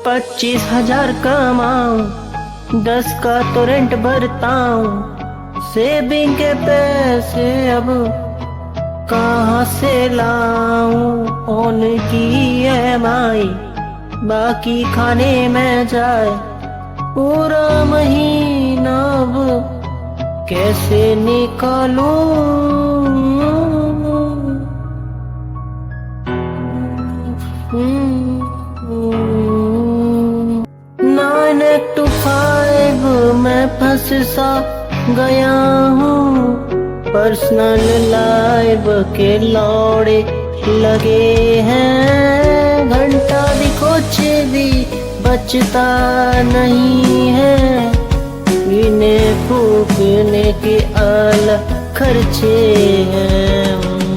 25,000 कमाऊं, 10 का तो रेंट भरता हूँ। सेविंग के पैसे अब कहाँ से लाऊं? फोन की EMI बाकी खाने में जाए, पूरा महीना अब कैसे निकालूं? 9 to 5 मैं फंस सा गया हूँ। पर्सनल लाइफ के लौड़े लगे हैं, घंटा भी कुछ भी बचता नहीं है। पीने फूकने के अलग खर्चे हैं।